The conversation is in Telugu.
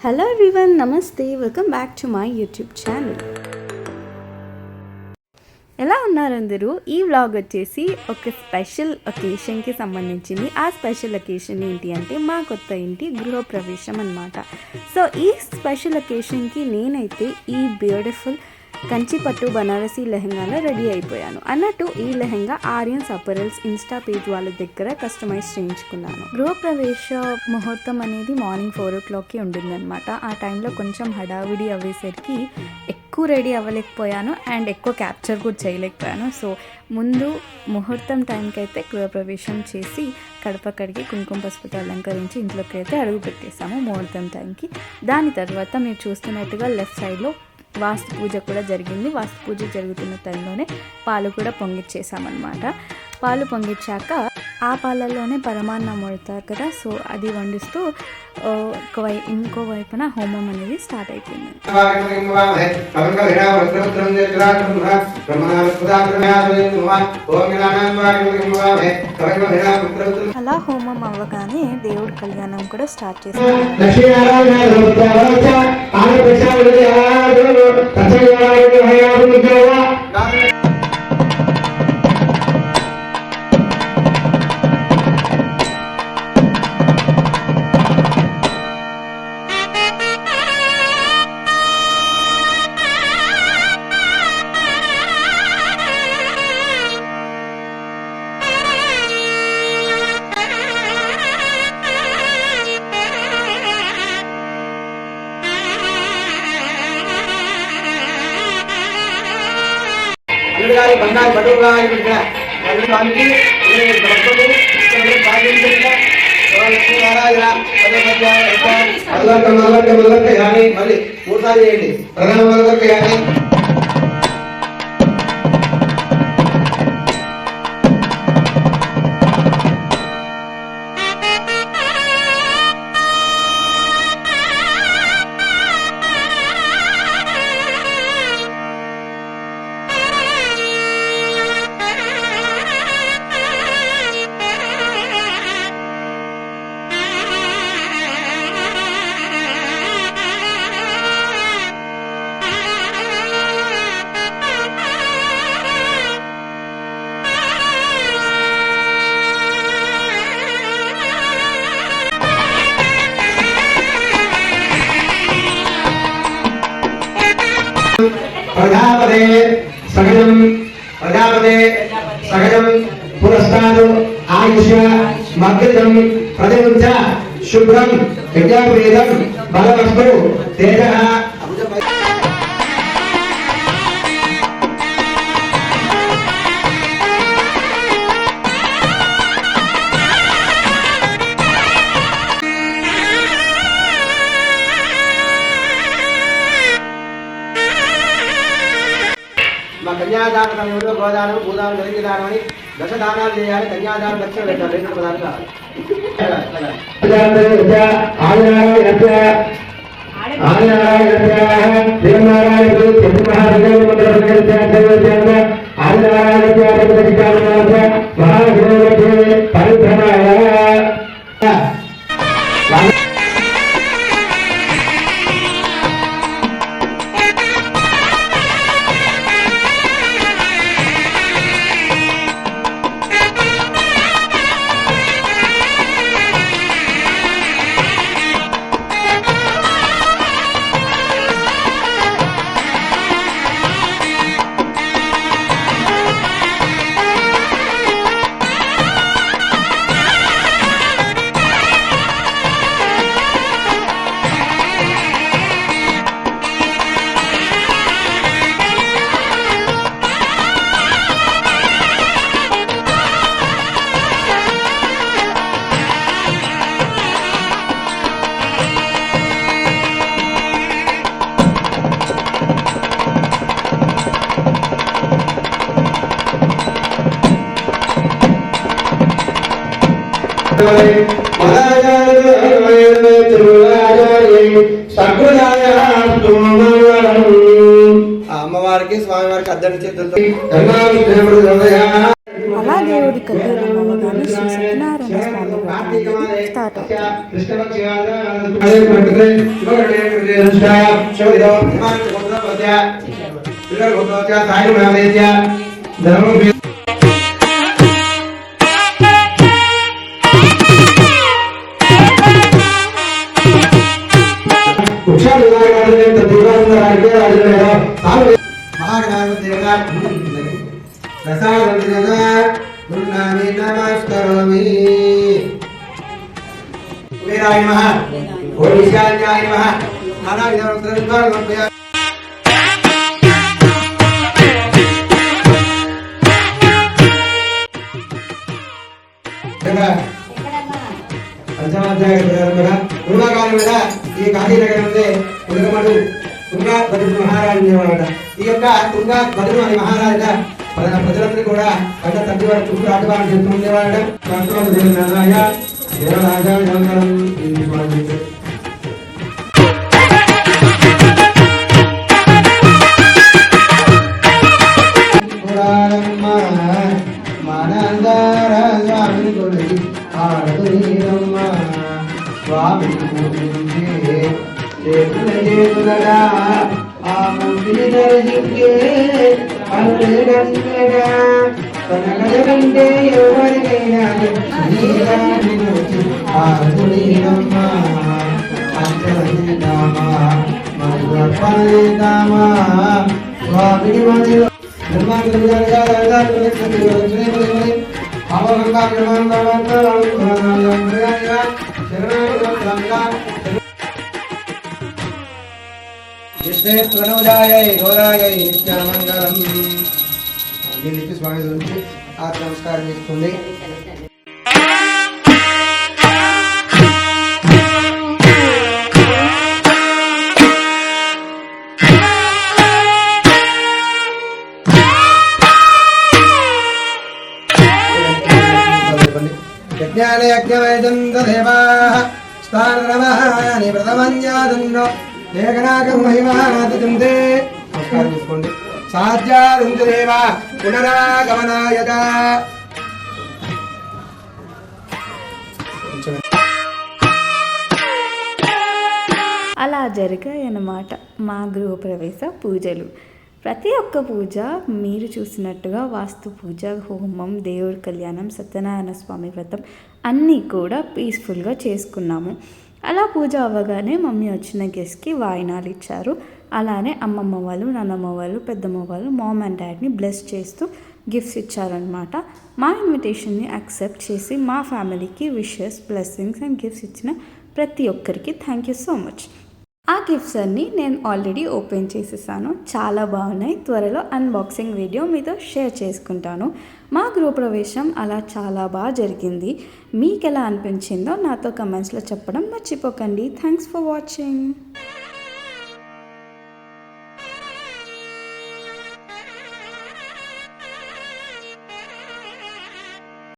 హలో ఎవ్రీవన్, నమస్తే, welcome back to my YouTube channel. ఎలా ఉన్నారు అందరూ? ఈ వ్లాగ్ వచ్చేసి ఒక స్పెషల్ ఒకేషన్కి సంబంధించింది. ఆ స్పెషల్ ఒకేషన్ ఏంటి అంటే మా కొత్త ఇంటి గృహప్రవేశం అన్నమాట. సో ఈ స్పెషల్ ఒకేషన్కి నేనైతే ఈ బ్యూటిఫుల్ కంచిపట్టు బనారసి లెహంగాలో రెడీ అయిపోయాను. అన్నట్టు ఈ lehenga Aryans apparels Insta page వాళ్ళ దగ్గర కస్టమైజ్ చేయించుకున్నాను. గృహప్రవేశ ముహూర్తం అనేది మార్నింగ్ 4 o'clockకి ఉంటుందన్నమాట. ఆ టైంలో కొంచెం హడావిడి అవ్వేసరికి ఎక్కువ రెడీ అవ్వలేకపోయాను అండ్ ఎక్కువ క్యాప్చర్ కూడా చేయలేకపోయాను. సో ముందు ముహూర్తం టైంకి అయితే గృహప్రవేశం చేసి కడప కడిగి కుంకుమ పసుపుతో అలంకరించి ఇంట్లోకి అయితే అడుగు పెట్టేసాము ముహూర్తం టైంకి. దాని తర్వాత మీరు చూస్తున్నట్టుగా లెఫ్ట్ సైడ్లో వాస్తు పూజ కూడా జరిగింది. వాస్తు పూజ జరుగుతున్న టైంలోనే పాలు కూడా పొంగిచ్చేసామన్నమాట. పాలు పొంగిచ్చాక ఆ పాలల్లోనే పరమాన్నం వండుతారు కదా, సో అది వండిస్తూ ఇంకో వైపున హోమం అనేది స్టార్ట్ అయిపోయింది. అలా హోమం అవ్వగానే దేవుడి కళ్యాణం కూడా స్టార్ట్ చేశారు. బంగారు బటువుగా మళ్ళీ మూడుసార్లు చేయండి. ప్రజాపదే సగజం పురస్తాదు ఆయుష మగ్గితం ప్రజంచ శుభ్రం యజ్ఞాపేదం బలవస్తు తేజ. మా కన్యాదాన సమయంలో గోదానం భూదానం జరిగి దానమని దశదానాలు చేయాలి. కన్యాదానం దక్షిణ పెట్టాలి. 2 పదాలు కావాలి. అమ్మవారికి స్వామివారికి అద్దరి చేతులతో అలా దేవుడి కళ్యాణం అవ్వగానే శ్రీ సత్యనారాయణ స్వామి స్టార్ట్ అవుతుంది. अनुष्ठाय शोधितो हिमांश गोत्रपत्य विलर गोत्रपत्य सायु नामदेत्य धर्मो उक्षाल विधायकाले तदेवानंद राज्य राजनेता साल महागणाधिपति देवता प्रसाद देवता गुरुनामे नमस्करोमि वेराय नमः ओम ईशान्याय नमः नानाविध रुद्रविद्वार समर्पयामि పంచమాధ్యాయ పూర్వకాలం మీద ఈ కాశీనగరంలో ఉదకమడు తుంగా భద్రుడు మహారాజు ఉండేవాడ. ఈ యొక్క తుంగా భద్రుడు అనే మహారాజు ప్రజలందరూ కూడా కంట తగ్గి వారి చుట్టూ ఆటగాడు చెప్తూ ఉండేవాడ. దేవరాజా స్వామి చేతులడా ఆ మూర్తిని దర్శించే అల్లుడంగా తనకంటే ఎవరికైనా ఆదుడీనమ్మా అంతరమా మధురపనేదామా స్వామిని మధ్యలో నిర్మాణంగా అవగంగా విశ్వేశ్వరుజాయై గౌరాయై నిత్యమంగళం. నిత్య స్వామి గురించి ఆత్మ నమస్కారం చేసుకోండి. యజ్ఞానే యజ్ఞమయజంతదేవాః స్థానరమహాని ప్రథమన్యాదన్నో ఏకనాకం మహిమాతజంతే. నమస్కారం చేసుకోండి. సాధ్యాదంతదేవ పునరాగమనాయత. అలా జరిగాయన్నమాట మా గృహప్రవేశ పూజలు. ప్రతి ఒక్క పూజ మీరు చూసినట్టుగా వాస్తు పూజ, హోమం, దేవుడి కళ్యాణం, సత్యనారాయణ స్వామి వ్రతం అన్నీ కూడా పీస్ఫుల్గా చేసుకున్నాము. అలా పూజ అవ్వగానే మమ్మీ వచ్చిన గెస్ట్కి వాయినాలు ఇచ్చారు. అలానే అమ్మమ్మ వాళ్ళు, నాన్నమ్మ వాళ్ళు, పెద్దమ్మ వాళ్ళు మామ్ అండ్ డాడ్ని బ్లెస్ చేస్తూ గిఫ్ట్స్ ఇచ్చారనమాట. మా ఇన్విటేషన్ని యాక్సెప్ట్ చేసి మా ఫ్యామిలీకి విషెస్, బ్లెస్సింగ్స్ అండ్ గిఫ్ట్స్ ఇచ్చిన ప్రతి ఒక్కరికి థ్యాంక్ యూ సో మచ్. ఆ గిఫ్ట్స్ అన్నీ నేను ఆల్రెడీ ఓపెన్ చేసేసాను. చాలా బాగున్నాయి. త్వరలో అన్బాక్సింగ్ వీడియో మీతో షేర్ చేసుకుంటాను. మా గృహప్రవేశం అలా చాలా బాగా జరిగింది. మీకు ఎలా అనిపించిందో నాతో కమెంట్స్లో చెప్పడం మర్చిపోకండి. Thanks for watching.